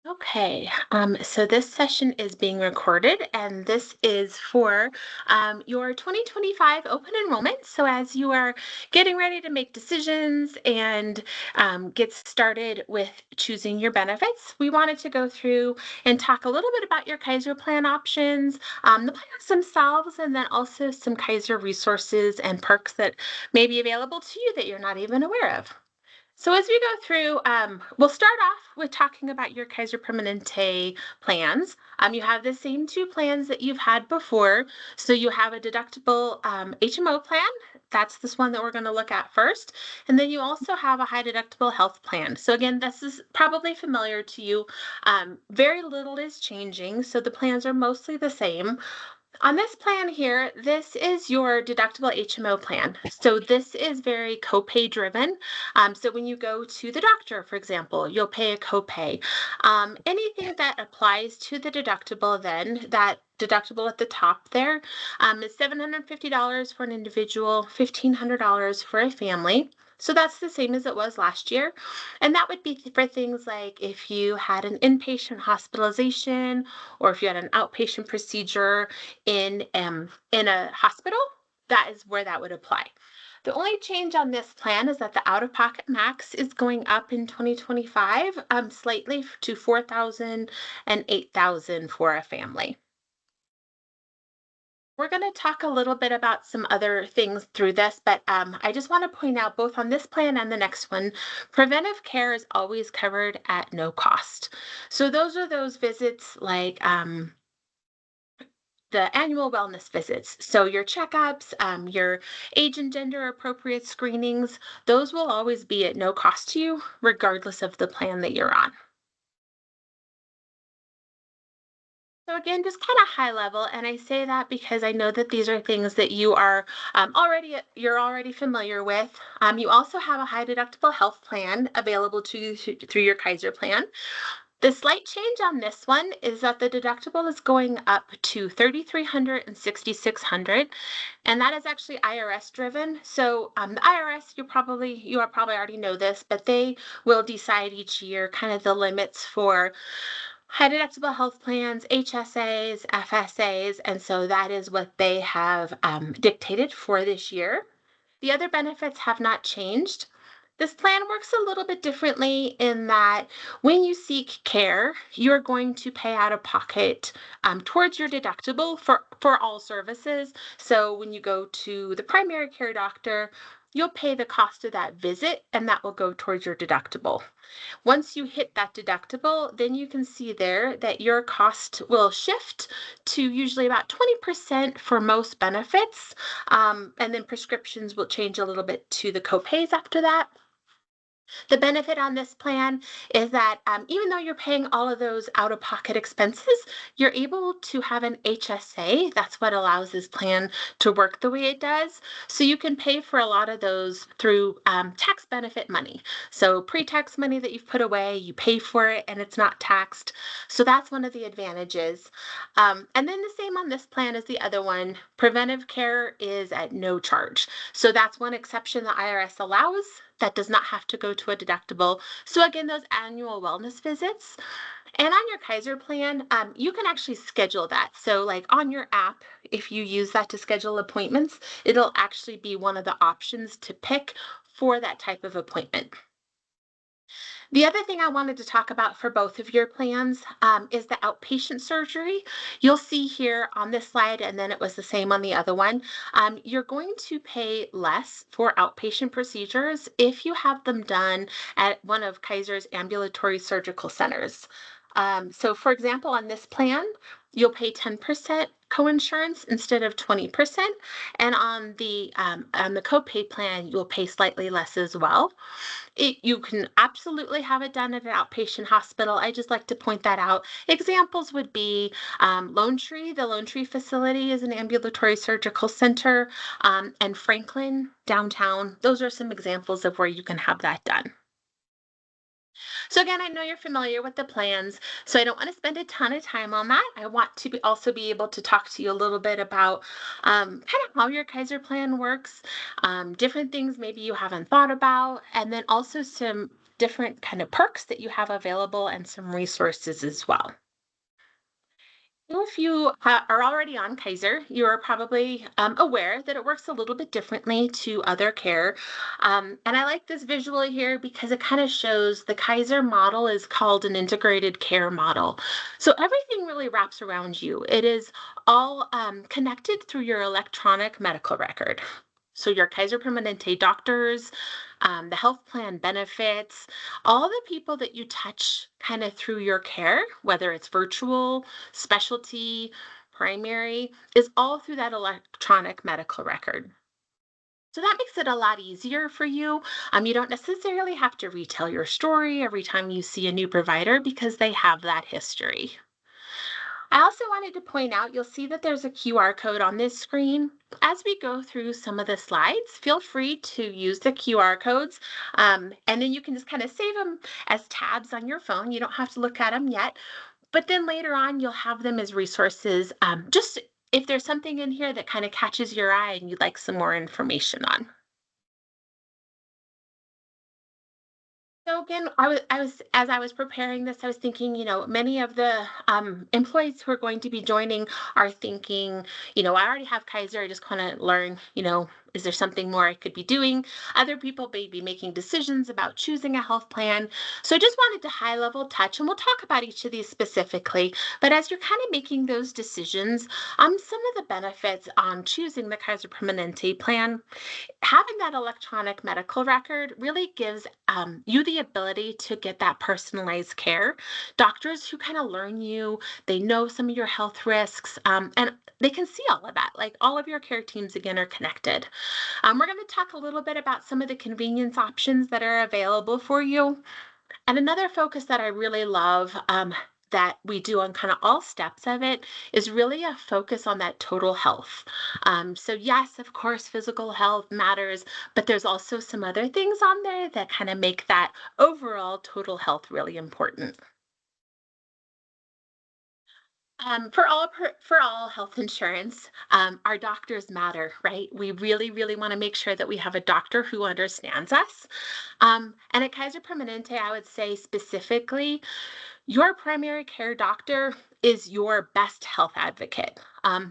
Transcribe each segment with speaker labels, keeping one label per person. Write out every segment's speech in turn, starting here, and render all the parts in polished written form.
Speaker 1: Okay, so this session is being recorded, and this is for your 2025 open enrollment. So, as you are getting ready to make decisions and get started with choosing your benefits, we wanted to go through and talk a little bit about your Kaiser plan options, the plans themselves, and then also some Kaiser resources and perks that may be available to you that you're not even aware of. So as we go through, we'll start off with talking about your Kaiser Permanente plans. You have the same two plans that you've had before. So you have a deductible HMO plan. That's this one that we're going to look at first. And then you also have a high deductible health plan. So again, this is probably familiar to you. Very little is changing. So the plans are mostly the same. On this plan here, this is your deductible HMO plan. So this is very copay driven. So when you go to the doctor, for example, you'll pay a copay. Anything that applies to the deductible, then that deductible at the top there is $750 for an individual, $1,500 for a family. So that's the same as it was last year. And that would be for things like if you had an inpatient hospitalization or if you had an outpatient procedure in a hospital, that is where that would apply. The only change on this plan is that the out-of-pocket max is going up in 2025 slightly to 4,000 and 8,000 for a family. We're going to talk a little bit about some other things through this, but I just want to point out both on this plan and the next one, preventive care is always covered at no cost. So those are those visits like the annual wellness visits. So your checkups, your age and gender appropriate screenings, those will always be at no cost to you, regardless of the plan that you're on. So again, just kind of high level, and I say that because I know that these are things that you are you're already familiar with. You also have a high deductible health plan available to you through your Kaiser plan. The slight change on this one is that the deductible is going up to 3,300 and 6,600, and that is actually IRS driven. So the IRS, you are probably already know this, but they will decide each year kind of the limits for high deductible health plans, HSAs, FSAs, and so that is what they have dictated for this year. The other benefits have not changed. This plan works a little bit differently in that when you seek care, you're going to pay out of pocket towards your deductible for all services. So when you go to the primary care doctor, you'll pay the cost of that visit, and that will go towards your deductible. Once you hit that deductible, then you can see there that your cost will shift to usually about 20% for most benefits. And then prescriptions will change a little bit to the copays after that. The benefit on this plan is that even though you're paying all of those out of pocket expenses, you're able to have an HSA. That's what allows this plan to work the way it does. So you can pay for a lot of those through tax benefit money. So pre tax money that you've put away, you pay for it and it's not taxed. So that's one of the advantages. And then the same on this plan as the other one. Preventive care is at no charge. So that's one exception the IRS allows that does not have to go to a deductible. So again, those annual wellness visits. And on your Kaiser plan, you can actually schedule that. So like on your app, if you use that to schedule appointments, it'll actually be one of the options to pick for that type of appointment. The other thing I wanted to talk about for both of your plans is the outpatient surgery. You'll see here on this slide, and then it was the same on the other one. You're going to pay less for outpatient procedures if you have them done at one of Kaiser's ambulatory surgical centers. So, for example, on this plan, you'll pay 10% coinsurance instead of 20%, and on the copay plan, you'll pay slightly less as well. You can absolutely have it done at an outpatient hospital. I just like to point that out. Examples would be Lone Tree. The Lone Tree facility is an ambulatory surgical center, and Franklin downtown. Those are some examples of where you can have that done. So again, I know you're familiar with the plans, so I don't want to spend a ton of time on that. I want to also be able to talk to you a little bit about kind of how your Kaiser plan works, different things maybe you haven't thought about, and then also some different kind of perks that you have available and some resources as well. If you are already on Kaiser, you're probably aware that it works a little bit differently to other care. And I like this visually here because it kind of shows the Kaiser model is called an integrated care model. So everything really wraps around you. It is all connected through your electronic medical record. So your Kaiser Permanente doctors, the health plan benefits, all the people that you touch kind of through your care, whether it's virtual, specialty, primary, is all through that electronic medical record. So that makes it a lot easier for you. You don't necessarily have to retell your story every time you see a new provider because they have that history. I also wanted to point out, you'll see that there's a QR code on this screen. As we go through some of the slides, feel free to use the QR codes, and then you can just kind of save them as tabs on your phone. You don't have to look at them yet, but then later on, you'll have them as resources. Just if there's something in here that kind of catches your eye and you'd like some more information on. So again, as I was preparing this, I was thinking, many of the employees who are going to be joining are thinking, I already have Kaiser. I just want to learn, is there something more I could be doing? Other people may be making decisions about choosing a health plan. So I just wanted to high level touch, and we'll talk about each of these specifically. But as you're kind of making those decisions, some of the benefits on choosing the Kaiser Permanente plan, having that electronic medical record really gives you the ability to get that personalized care. Doctors who kind of learn you, they know some of your health risks, and they can see all of that. Like all of your care teams, again, are connected. We're going to talk a little bit about some of the convenience options that are available for you. And another focus that I really love, that we do on kind of all steps of it, is really a focus on that total health. So, yes, of course, physical health matters, but there's also some other things on there that kind of make that overall total health really important. For all health insurance, our doctors matter, right? We really, really want to make sure that we have a doctor who understands us. And at Kaiser Permanente, I would say specifically, your primary care doctor is your best health advocate.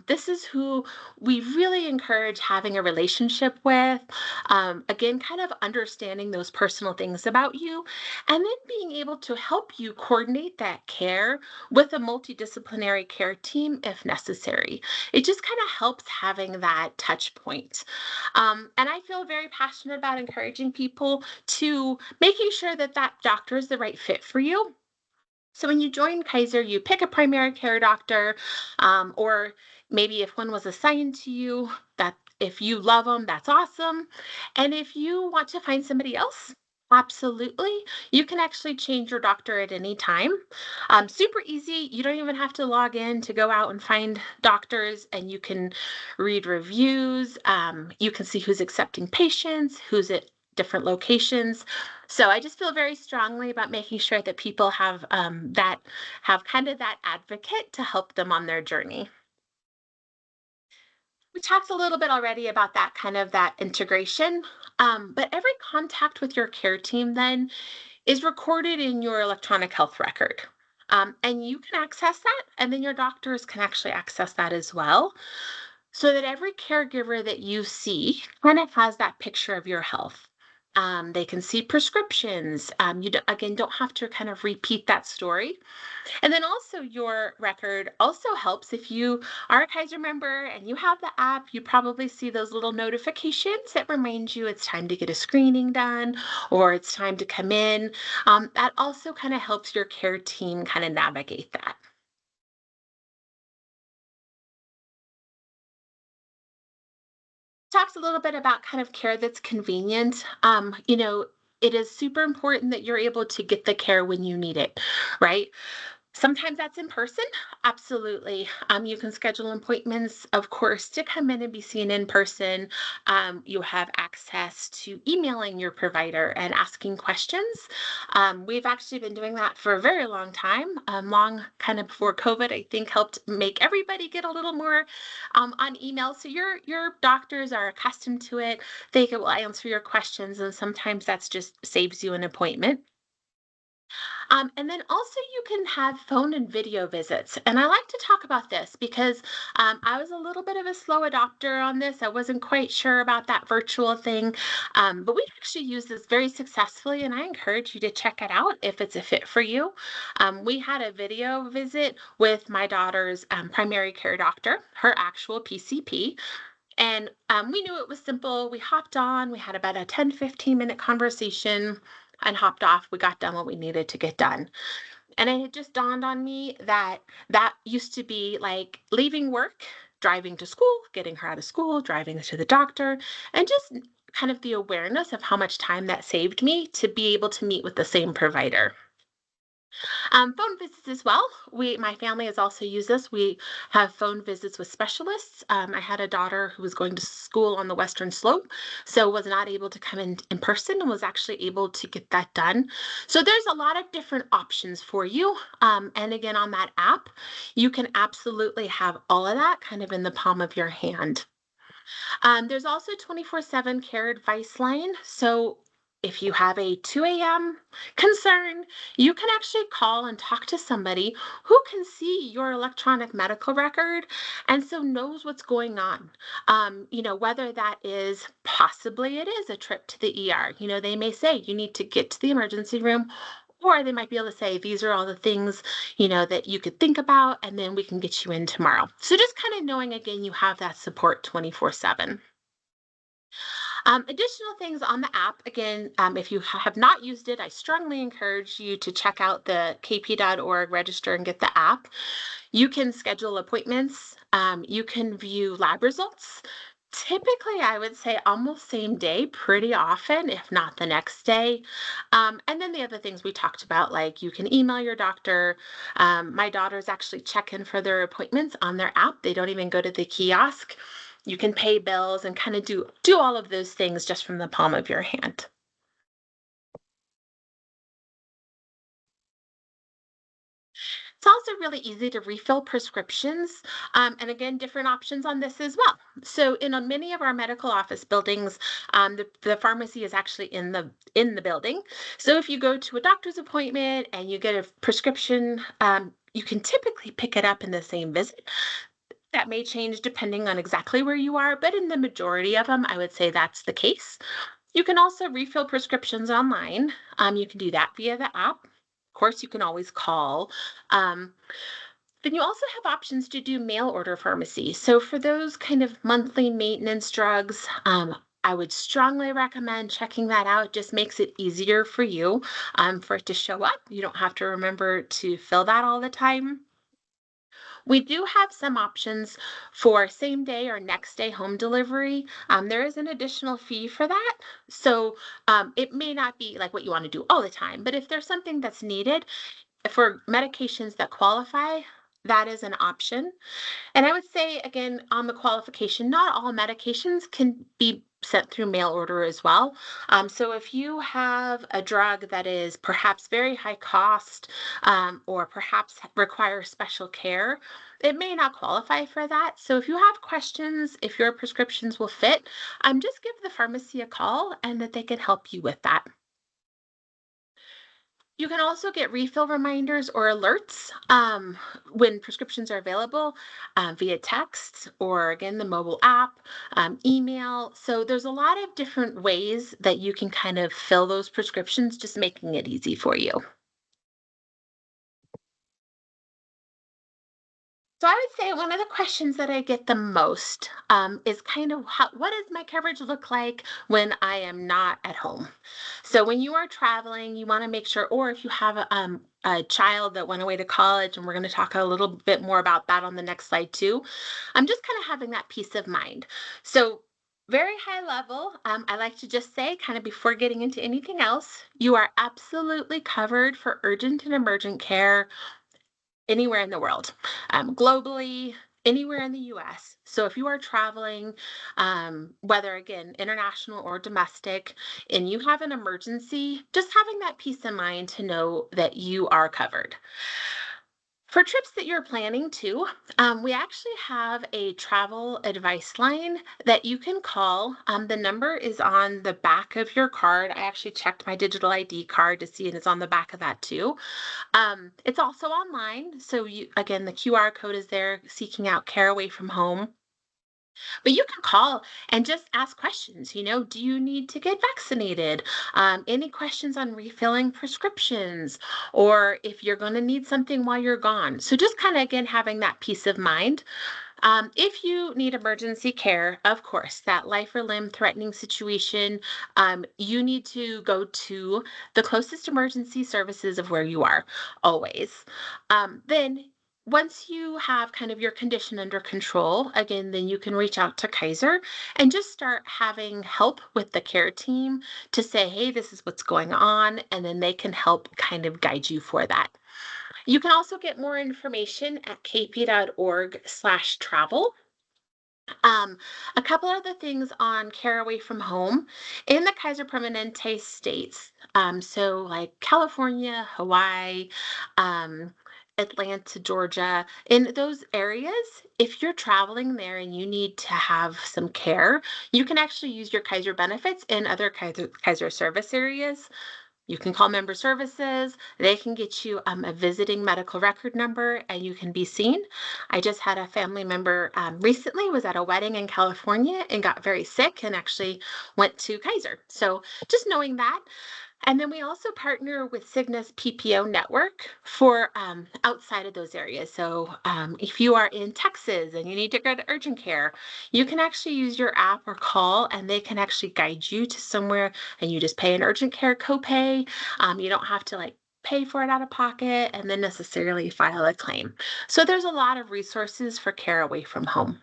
Speaker 1: This is who we really encourage having a relationship with. Again, kind of understanding those personal things about you, and then being able to help you coordinate that care with a multidisciplinary care team if necessary. It just kind of helps having that touch point. And I feel very passionate about encouraging people to making sure that that doctor is the right fit for you. So when you join Kaiser, you pick a primary care doctor, or maybe if one was assigned to you, that if you love them, that's awesome. And if you want to find somebody else, absolutely, you can actually change your doctor at any time. Super easy. You don't even have to log in to go out and find doctors, and you can read reviews. You can see who's accepting patients, who's at different locations. So I just feel very strongly about making sure that people have kind of that advocate to help them on their journey. We talked a little bit already about that kind of that integration, but every contact with your care team then is recorded in your electronic health record. And you can access that, and then your doctors can actually access that as well. So that every caregiver that you see kind of has that picture of your health. They can see prescriptions. Again, don't have to kind of repeat that story. And then also your record also helps if you are a Kaiser member and you have the app, you probably see those little notifications that remind you it's time to get a screening done or it's time to come in. That also kind of helps your care team kind of navigate that. Talks a little bit about kind of care that's convenient. It is super important that you're able to get the care when you need it, right? Sometimes that's in person. Absolutely. You can schedule appointments, of course, to come in and be seen in person. You have access to emailing your provider and asking questions. We've actually been doing that for a very long time, long kind of before COVID, I think helped make everybody get a little more on email. So your doctors are accustomed to it. Will answer your questions, and sometimes that's just saves you an appointment. And then also you can have phone and video visits. And I like to talk about this because I was a little bit of a slow adopter on this. I wasn't quite sure about that virtual thing. But we actually use this very successfully, and I encourage you to check it out if it's a fit for you. We had a video visit with my daughter's primary care doctor, her actual PCP. And we knew it was simple. We hopped on, we had about a 10-15 minute conversation and hopped off. We got done what we needed to get done. And it had just dawned on me that that used to be like leaving work, driving to school, getting her out of school, driving to the doctor, and just kind of the awareness of how much time that saved me to be able to meet with the same provider. Phone visits as well. My family has also used this. We have phone visits with specialists. I had a daughter who was going to school on the Western Slope, so was not able to come in person and was actually able to get that done. So there's a lot of different options for you. And again, on that app, you can absolutely have all of that kind of in the palm of your hand. There's also 24/7 care advice line. So if you have a 2 a.m. concern, you can actually call and talk to somebody who can see your electronic medical record and so knows what's going on. Whether that is possibly it is a trip to the ER. They may say you need to get to the emergency room. Or they might be able to say, these are all the things, that you could think about, and then we can get you in tomorrow. So just kind of knowing again, you have that support 24/7. Additional things on the app, again, if you have not used it, I strongly encourage you to check out the kp.org, register, and get the app. You can schedule appointments. You can view lab results. Typically, I would say almost same day, pretty often, if not the next day. And then the other things we talked about, like you can email your doctor. My daughters actually check in for their appointments on their app. They don't even go to the kiosk. You can pay bills and kind of do all of those things just from the palm of your hand. It's also really easy to refill prescriptions. And again, different options on this as well. So in many of our medical office buildings, the pharmacy is actually in the building. So if you go to a doctor's appointment and you get a prescription, you can typically pick it up in the same visit. That may change depending on exactly where you are, but in the majority of them, I would say that's the case. You can also refill prescriptions online. You can do that via the app. Of course, you can always call. Um, then you also have options to do mail order pharmacy. So for those kind of monthly maintenance drugs, I would strongly recommend checking that out. It just makes it easier for you for it to show up. You don't have to remember to fill that all the time. We do have some options for same day or next day home delivery. There is an additional fee for that. So it may not be like what you want to do all the time, but if there's something that's needed for medications that qualify, that is an option. And I would say, again, on the qualification, not all medications can be sent through mail order as well. So if you have a drug that is perhaps very high cost or perhaps requires special care, it may not qualify for that. So if you have questions, if your prescriptions will fit, just give the pharmacy a call and that they can help you with that. You can also get refill reminders or alerts when prescriptions are available via text or, again, the mobile app, email. So there's a lot of different ways that you can kind of fill those prescriptions, just making it easy for you. So I would say one of the questions that I get the most is kind of what does my coverage look like when I am not at home? So when you are traveling, you want to make sure, or if you have a child that went away to college, and we're going to talk a little bit more about that on the next slide too. I'm just kind of having that peace of mind. So very high level, I like to just say, kind of before getting into anything else, you are absolutely covered for urgent and emergent care anywhere in the world, globally, anywhere in the US. So if you are traveling, whether again, international or domestic, and you have an emergency, just having that peace of mind to know that you are covered. For trips that you're planning to, we actually have a travel advice line that you can call. The number is on the back of your card. I actually checked my digital ID card to see, and it's on the back of that too. It's also online. So you, again, the QR code is there, seeking out care away from home. But you can call and just ask questions. Do you need to get vaccinated? Any questions on refilling prescriptions, or if you're going to need something while you're gone? So just kind of, again, having that peace of mind. If you need emergency care, of course, that life or limb threatening situation, you need to go to the closest emergency services of where you are, always. Then, once you have kind of your condition under control, again, then you can reach out to Kaiser and just start having help with the care team to say, hey, this is what's going on. And then they can help kind of guide you for that. You can also get more information at kp.org/travel. Um, a couple other things on care away from home in the Kaiser Permanente states. So like California, Hawaii, um, Atlanta, Georgia, in those areas, if you're traveling there and you need to have some care, you can actually use your Kaiser benefits in other Kaiser service areas. You can call member services. They can get you a visiting medical record number and you can be seen. I just had a family member recently was at a wedding in California and got very sick and actually went to Kaiser. So just knowing that. And then we also partner with Cigna's PPO network for outside of those areas. So if you are in Texas and you need to go to urgent care, you can actually use your app or call, and they can actually guide you to somewhere, and you just pay an urgent care copay. You don't have to like pay for it out of pocket and then necessarily file a claim. So there's a lot of resources for care away from home.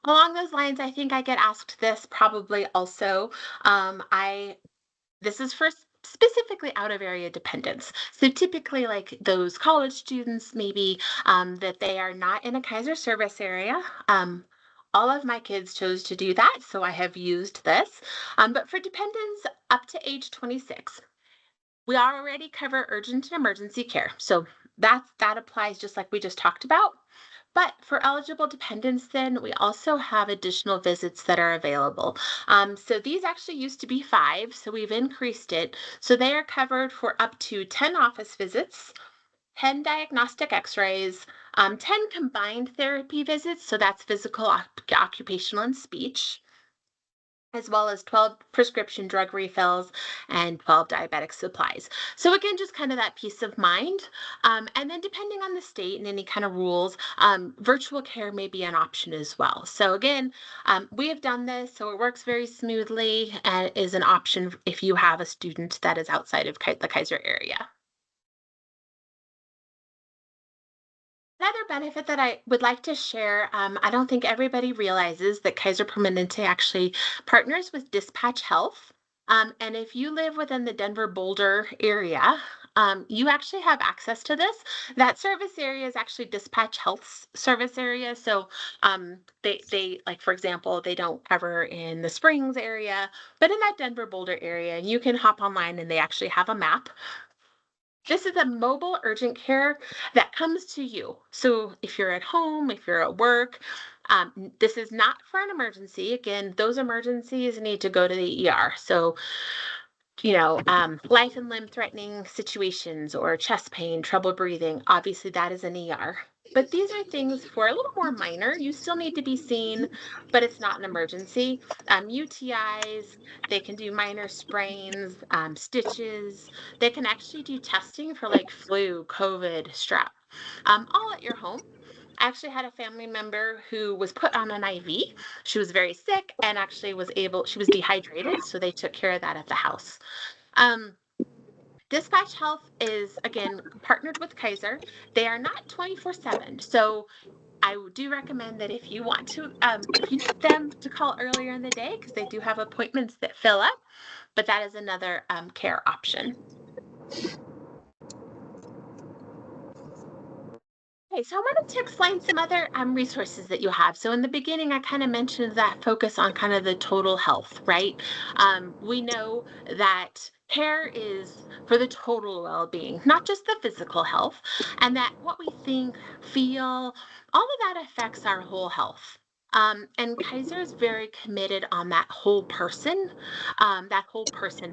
Speaker 1: Along those lines, I think I get asked this probably also. I This is for specifically out of area dependents. So typically, like those college students, maybe that they are not in a Kaiser service area. All of my kids chose to do that, so I have used this. But for dependents up to age 26, we already cover urgent and emergency care. So that applies just like we just talked about. But for eligible dependents, then we also have additional visits that are available. So these actually used to be 5, so we've increased it. So they are covered for up to 10 office visits, 10 diagnostic x-rays, 10 combined therapy visits, so that's physical, occupational, and speech, as well as 12 prescription drug refills and 12 diabetic supplies. So again, just kind of that peace of mind. And then depending on the state and any kind of rules, virtual care may be an option as well. So again, we have done this, so it works very smoothly and is an option if you have a student that is outside of the Kaiser area. Another benefit that I would like to share, I don't think everybody realizes that Kaiser Permanente actually partners with Dispatch Health. And if you live within the Denver Boulder area, you actually have access to this. That service area is actually Dispatch Health's service area. So they like, for example, they don't cover in the Springs area, but in that Denver Boulder area, you can hop online and they actually have a map. This is a mobile urgent care that comes to you. So if you're at home, if you're at work, this is not for an emergency. Again, those emergencies need to go to the ER. So, life and limb threatening situations or chest pain, trouble breathing, obviously that is an ER. But these are things for a little more minor. You still need to be seen, but it's not an emergency. UTIs, they can do minor sprains, stitches. They can actually do testing for like flu, COVID, strep, all at your home. I actually had a family member who was put on an IV. She was very sick and actually she was dehydrated, so they took care of that at the house. Um, Dispatch Health is again partnered with Kaiser. They are not 24/7. So I do recommend that if you want to, if you need them to call earlier in the day, because they do have appointments that fill up, but that is another care option. Okay, so I wanted to explain some other resources that you have. So in the beginning, I kind of mentioned that focus on kind of the total health, right? We know that Care is for the total well-being, not just the physical health, and that what we think, feel, all of that affects our whole health. And Kaiser is very committed on that whole person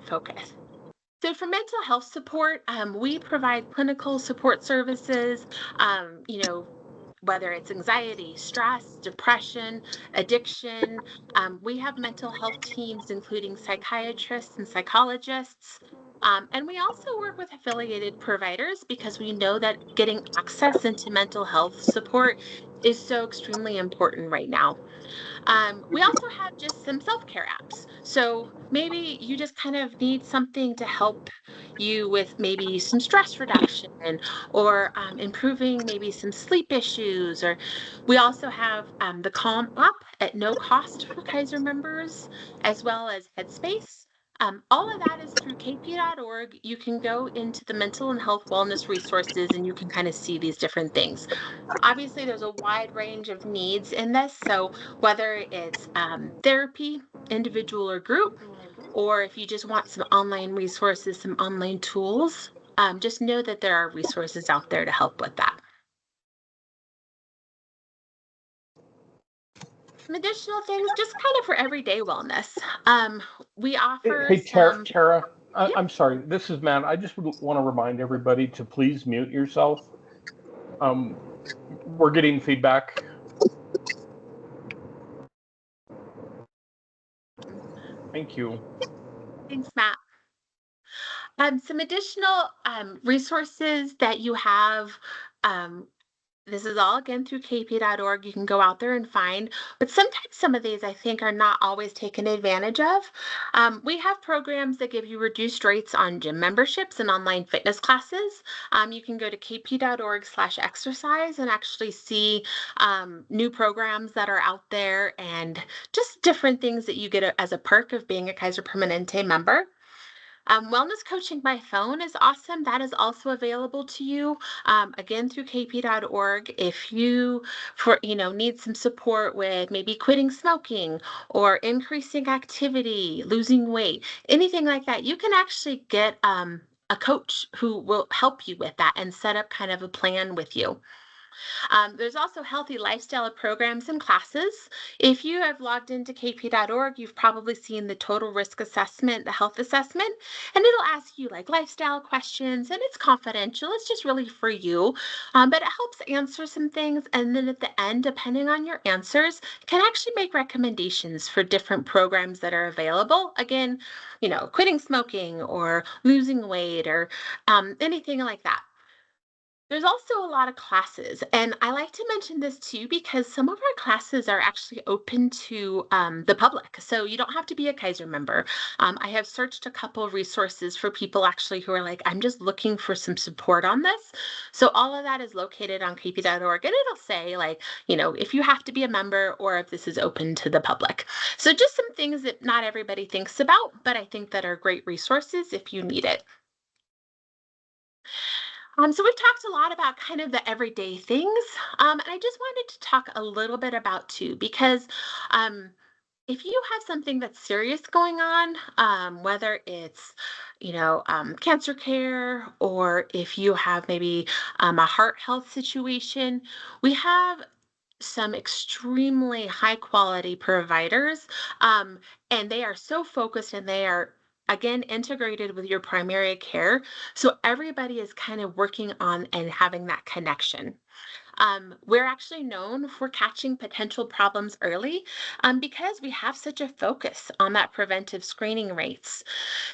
Speaker 1: focus. So for mental health support, we provide clinical support services, whether it's anxiety, stress, depression, addiction. We have mental health teams, including psychiatrists and psychologists. And we also work with affiliated providers because we know that getting access into mental health support is so extremely important right now. We also have just some self-care apps. So maybe you just kind of need something to help you with maybe some stress reduction or improving maybe some sleep issues. Or we also have the Calm app at no cost for Kaiser members, as well as Headspace. All of that is through kp.org. You can go into the mental and health wellness resources and you can kind of see these different things. Obviously, there's a wide range of needs in this. So, whether it's therapy, individual or group, or if you just want some online resources, some online tools, just know that there are resources out there to help with that. Some additional things, just kind of for everyday wellness. We offer
Speaker 2: Hey,
Speaker 1: some,
Speaker 2: Tara,
Speaker 1: yeah,
Speaker 2: I'm sorry. This is Matt. I just would want to remind everybody to please mute yourself. Um, we're getting feedback. Thank you.
Speaker 1: thanks, Matt. Some additional resources that you have. Um, This is all again through kp.org. You can go out there and find, but sometimes some of these I think are not always taken advantage of. We have programs that give you reduced rates on gym memberships and online fitness classes. You can go to kp.org/exercise and actually see new programs that are out there and just different things that you get as a perk of being a Kaiser Permanente member. Wellness coaching by phone is awesome. That is also available to you, again through kp.org. If you, need some support with maybe quitting smoking or increasing activity, losing weight, anything like that, you can actually get a coach who will help you with that and set up kind of a plan with you. There's also healthy lifestyle programs and classes. If you have logged into kp.org, you've probably seen the total risk assessment, the health assessment, and it'll ask you like lifestyle questions, and it's confidential. It's just really for you, but it helps answer some things. And then at the end, depending on your answers, can actually make recommendations for different programs that are available. Again, quitting smoking or losing weight or anything like that. There's also a lot of classes, and I like to mention this too because some of our classes are actually open to the public. So you don't have to be a Kaiser member. I have searched a couple of resources for people actually who are like, I'm just looking for some support on this. So all of that is located on kp.org, and it'll say, like, if you have to be a member or if this is open to the public. So just some things that not everybody thinks about, but I think that are great resources if you need it. So we've talked a lot about kind of the everyday things, and I just wanted to talk a little bit about too, because um, if you have something that's serious going on, whether it's cancer care or if you have maybe a heart health situation, we have some extremely high quality providers, um, and they are so focused and they are again integrated with your primary care, so everybody is kind of working on and having that connection. We're actually known for catching potential problems early, because we have such a focus on that preventive screening rates.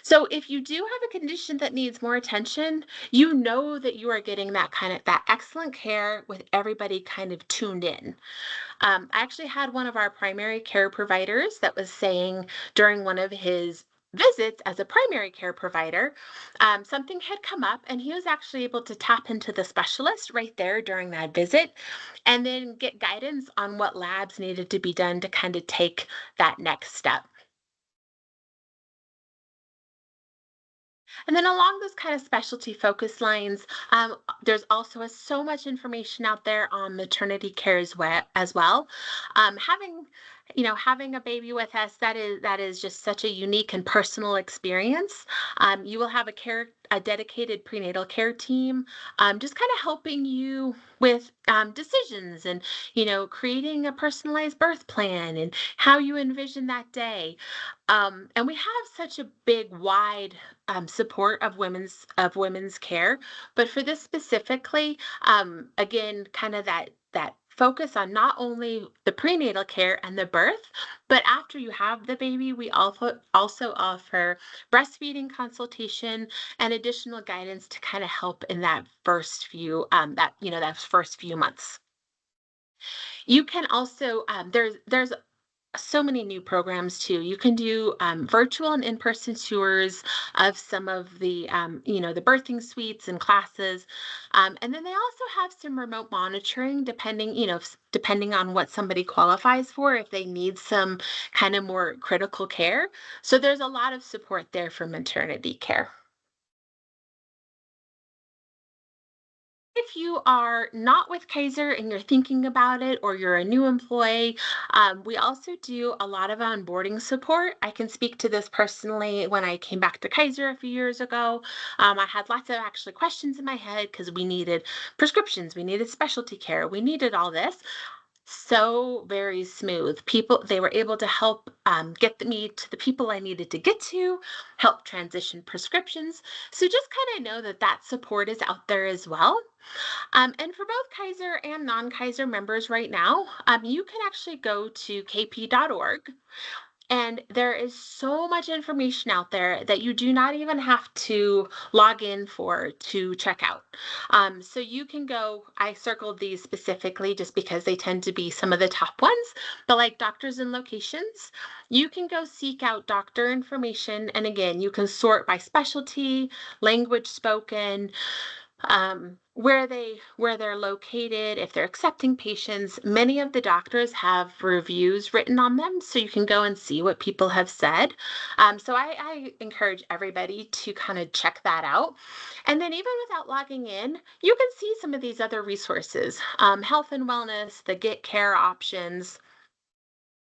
Speaker 1: So if you do have a condition that needs more attention, you know that you are getting that excellent care with everybody kind of tuned in. I actually had one of our primary care providers that was saying during one of his visits as a primary care provider, something had come up, and he was actually able to tap into the specialist right there during that visit and then get guidance on what labs needed to be done to kind of take that next step. And then along those kind of specialty focus lines, there's also so much information out there on maternity care as well. Having having a baby with us, that is just such a unique and personal experience. You will have a dedicated prenatal care team, just kind of helping you with decisions and creating a personalized birth plan and how you envision that day. And we have such a big, wide support of women's care, but for this specifically, again, kind of that focus on not only the prenatal care and the birth, but after you have the baby, we also offer breastfeeding consultation and additional guidance to kind of help in that first few months. You can also there's so many new programs too. You can do virtual and in-person tours of some of the birthing suites and classes, and then they also have some remote monitoring, depending on what somebody qualifies for, if they need some kind of more critical care. So there's a lot of support there for maternity care. If you are not with Kaiser and you're thinking about it, or you're a new employee, we also do a lot of onboarding support. I can speak to this personally. When I came back to Kaiser a few years ago, I had lots of actually questions in my head because we needed prescriptions, we needed specialty care, we needed all this. So very smooth. They were able to help me to the people I needed to get to, help transition prescriptions. So just kind of know that that support is out there as well. And for both Kaiser and non-Kaiser members right now, you can actually go to kp.org, and there is so much information out there that you do not even have to log in for to check out. So you can go, I circled these specifically just because they tend to be some of the top ones, but like doctors and locations, you can go seek out doctor information. And again, you can sort by specialty, language spoken, where they're located, if they're accepting patients. Many of the doctors have reviews written on them, so you can go and see what people have said. So I encourage everybody to kind of check that out. And then even without logging in, you can see some of these other resources, health and wellness, the get care options.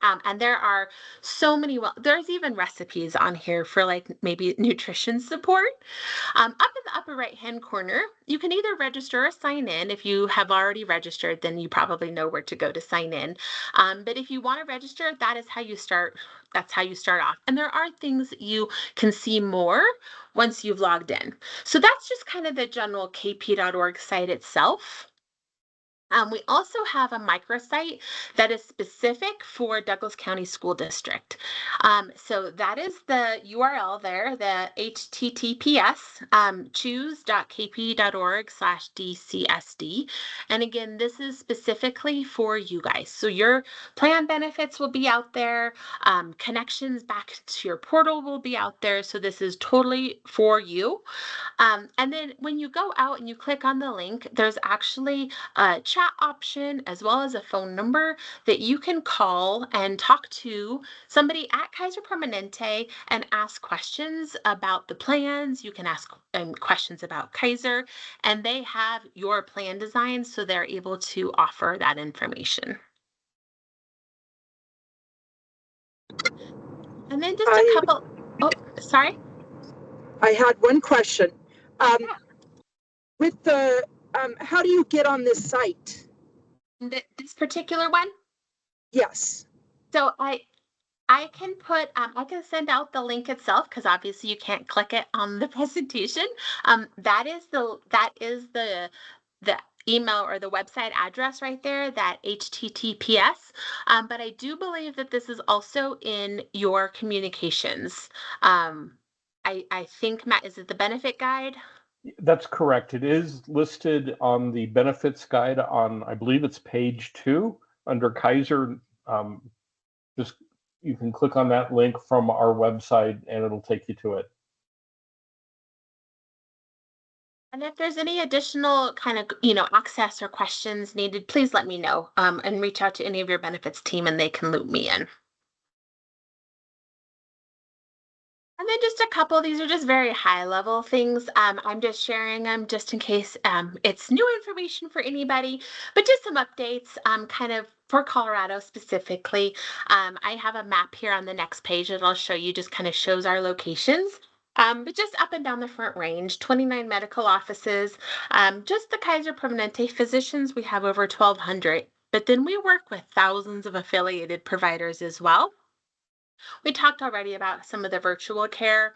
Speaker 1: And there are so many, there's even recipes on here for like maybe nutrition support. Up in the upper right hand corner, you can either register or sign in. If you have already registered, then you probably know where to go to sign in. But if you want to register, that is how you start. That's how you start off. And there are things that you can see more once you've logged in. So that's just kind of the general kp.org site itself. We also have a microsite that is specific for Douglas County School District. So that is the URL there, the HTTPS, choose.kp.org/DCSD. And again, this is specifically for you guys. So your plan benefits will be out there. Connections back to your portal will be out there. So this is totally for you. And then when you go out and you click on the link, there's actually a chat option as well as a phone number that you can call and talk to somebody at Kaiser Permanente and ask questions about the plans. You can ask questions about Kaiser, and they have your plan design, so they're able to offer that information. And then just a
Speaker 3: I
Speaker 1: couple, oh, sorry.
Speaker 3: I had one question. Um,
Speaker 1: Yeah.
Speaker 3: with the how do you get on this site?
Speaker 1: This particular one.
Speaker 3: Yes.
Speaker 1: So I can send out the link itself because obviously you can't click it on the presentation. That is the email or the website address right there, that HTTPS. But I do believe that this is also in your communications. I think, Matt, is it the benefit guide?
Speaker 2: That's correct. It is listed on the benefits guide on, I believe it's page 2 under Kaiser. Just you can click on that link from our website and it'll take you to it.
Speaker 1: And if there's any additional kind of, access or questions needed, please let me know, and reach out to any of your benefits team and they can loop me in. And then just a couple, these are just very high level things. I'm just sharing them just in case it's new information for anybody, but just some updates, kind of for Colorado specifically, I have a map here on the next page that I'll show you, just kind of shows our locations. But just up and down the Front Range, 29 medical offices. Just the Kaiser Permanente physicians, we have over 1,200. But then we work with thousands of affiliated providers as well. We talked already about some of the virtual care.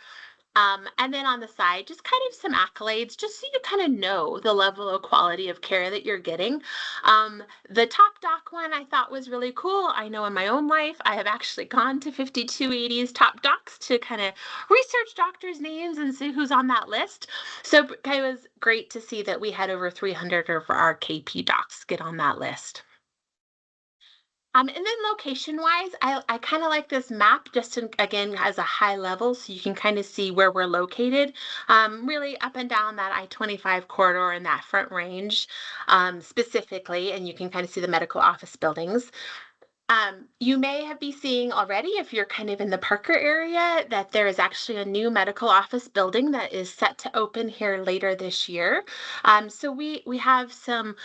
Speaker 1: And then on the side, just kind of some accolades, just so you kind of know the level of quality of care that you're getting. The top doc one I thought was really cool. I know in my own life, I have actually gone to 5280's top docs to kind of research doctors' names and see who's on that list. So it was great to see that we had over 300 of our KP docs get on that list. And then location wise, I kind of like this map just again as a high level so you can kind of see where we're located, really up and down that I-25 corridor in that Front Range specifically, and you can kind of see the medical office buildings. You may have been seeing already, if you're kind of in the Parker area, that there is actually a new medical office building that is set to open here later this year. So we have some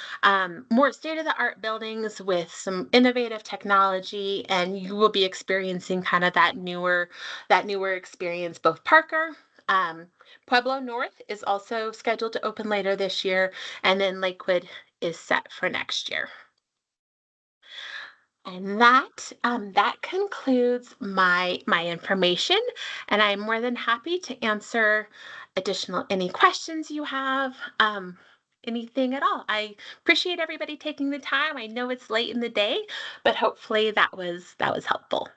Speaker 1: more state-of-the-art buildings with some innovative technology, and you will be experiencing kind of that newer experience. Both Parker. Pueblo North is also scheduled to open later this year, and then Lakewood is set for next year. And that concludes my information, and I'm more than happy to answer additional any questions you have, anything at all. I appreciate everybody taking the time. I know it's late in the day, but hopefully that was helpful.